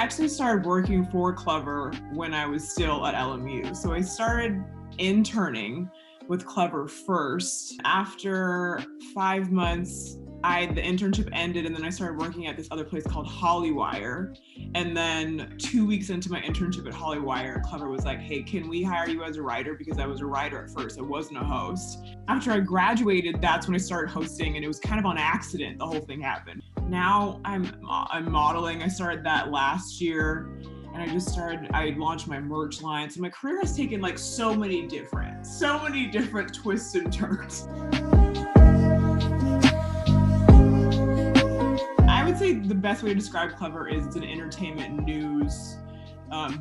actually started working for Clevver when I was still at LMU. So I started interning with Clevver first. After 5 months, the internship ended, and then I started working at this other place called Hollywire. And then 2 weeks into my internship at Hollywire, Clevver was like, hey, can we hire you as a writer? Because I was a writer at first, I wasn't a host. After I graduated, that's when I started hosting, and it was kind of on accident, the whole thing happened. Now I'm modeling. I started that last year, and I launched my merch line. So my career has taken like so many different twists and turns. I would say the best way to describe Clevver is it's an entertainment news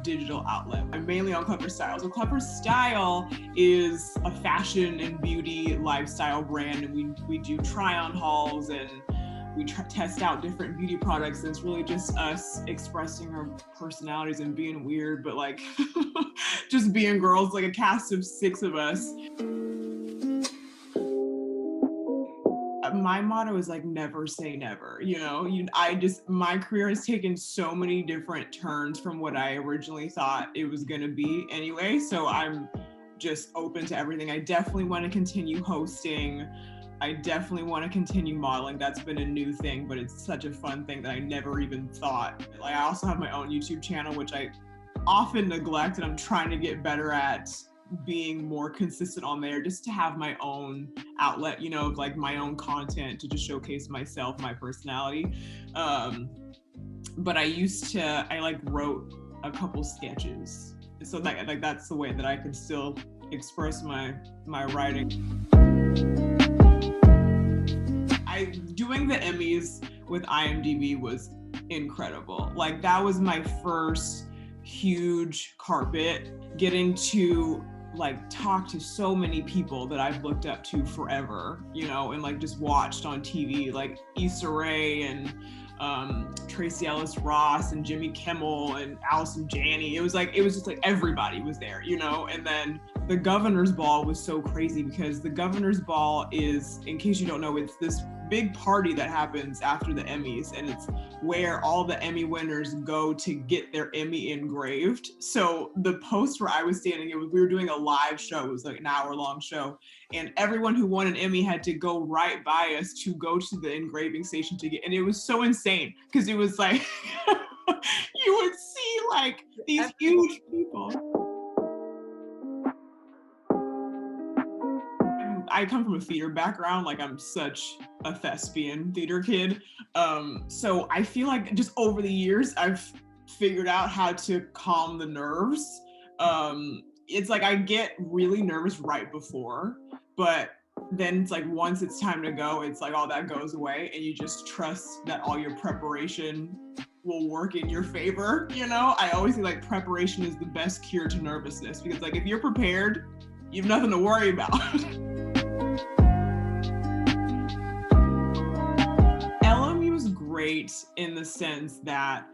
digital outlet. I'm mainly on Clevver Style. So Clevver Style is a fashion and beauty lifestyle brand, and we do try-on hauls, and we test out different beauty products, and it's really just us expressing our personalities and being weird, but like just being girls, like a cast of 6 of us. My motto is like, never say never, my career has taken so many different turns from what I originally thought it was gonna be anyway, so I'm just open to everything. I definitely want to continue hosting. I definitely want to continue modeling. That's been a new thing, but it's such a fun thing that I never even thought. Like, I also have my own YouTube channel, which I often neglect, and I'm trying to get better at being more consistent on there, just to have my own outlet, like my own content to just showcase myself, my personality. But I wrote a couple sketches. So that's the way that I can still express my writing. Doing the Emmys with IMDb was incredible. Like, that was my first huge carpet, getting to like talk to so many people that I've looked up to forever, and like just watched on TV, like Issa Rae and Tracy Ellis Ross and Jimmy Kimmel and Allison Janney. It was just like everybody was there, and then the Governor's Ball was so crazy, because the Governor's Ball is, in case you don't know, it's this big party that happens after the Emmys, and it's where all the Emmy winners go to get their Emmy engraved. So the post where I was standing, we were doing a live show. It was like an hour-long show, and everyone who won an Emmy had to go right by us to go to the engraving station to get, and it was so insane, because it was like you would see like these huge people. I come from a theater background, like I'm such a thespian theater kid. So I feel like just over the years, I've figured out how to calm the nerves. It's like I get really nervous right before, but then it's like once it's time to go, it's like all that goes away, and you just trust that all your preparation will work in your favor. I always think like preparation is the best cure to nervousness, because like if you're prepared, you have nothing to worry about. Great in the sense that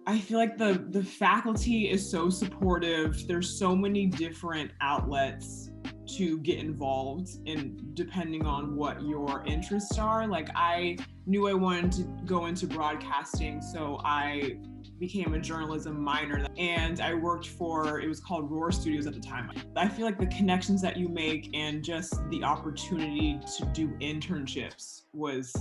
I feel like the faculty is so supportive. There's so many different outlets to get involved in, depending on what your interests are. Like, I knew I wanted to go into broadcasting, so I became a journalism minor, and I worked for, it was called Roar Studios at the time. I feel like the connections that you make and just the opportunity to do internships was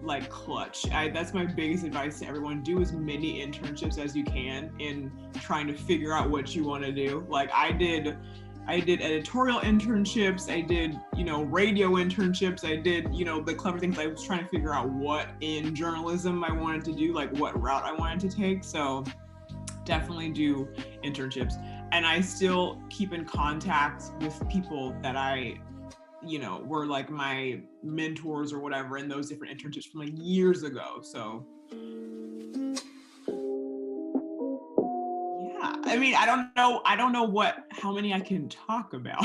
like clutch. That's my biggest advice to everyone. Do as many internships as you can in trying to figure out what you want to do. Like, I did editorial internships, I did, radio internships, I did, the Clevver things. I was trying to figure out what in journalism I wanted to do, like what route I wanted to take. So definitely do internships. And I still keep in contact with people that I, were like my mentors or whatever in those different internships from like years ago. So I mean, I don't know how many I can talk about.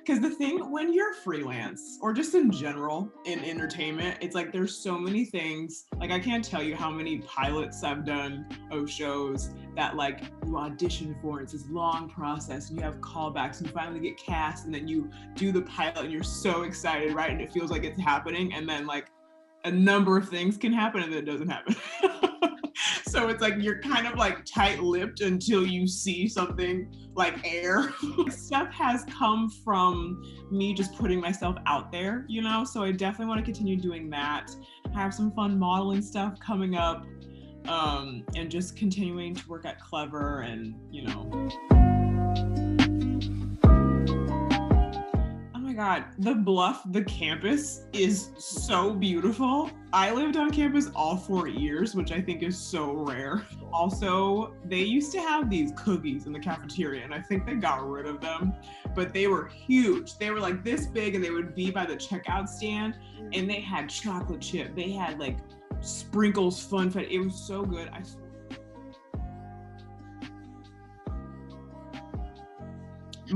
Because the thing, when you're freelance or just in general in entertainment, it's like there's so many things. Like, I can't tell you how many pilots I've done of shows that like you audition for, it's this long process, and you have callbacks, and you finally get cast, and then you do the pilot, and you're so excited, right? And it feels like it's happening, and then like a number of things can happen, and then it doesn't happen. So it's like you're kind of like tight-lipped until you see something like air. Stuff has come from me just putting myself out there, you know? So I definitely want to continue doing that. I have some fun modeling stuff coming up, and just continuing to work at Clevver and, you know. Oh my God, the Bluff, the campus is so beautiful. I lived on campus all 4 years, which I think is so rare. Also, they used to have these cookies in the cafeteria, and I think they got rid of them, but they were huge. They were like this big, and they would be by the checkout stand, and they had chocolate chip. They had like sprinkles, funfetti. It was so good.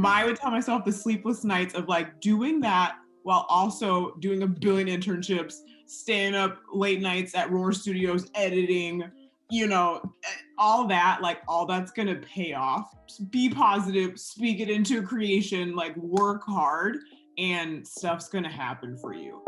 I would tell myself the sleepless nights of like doing that while also doing a billion internships, staying up late nights at Roar Studios, editing, you know, all that, like all that's gonna pay off. Be positive, speak it into creation, like work hard, and stuff's gonna happen for you.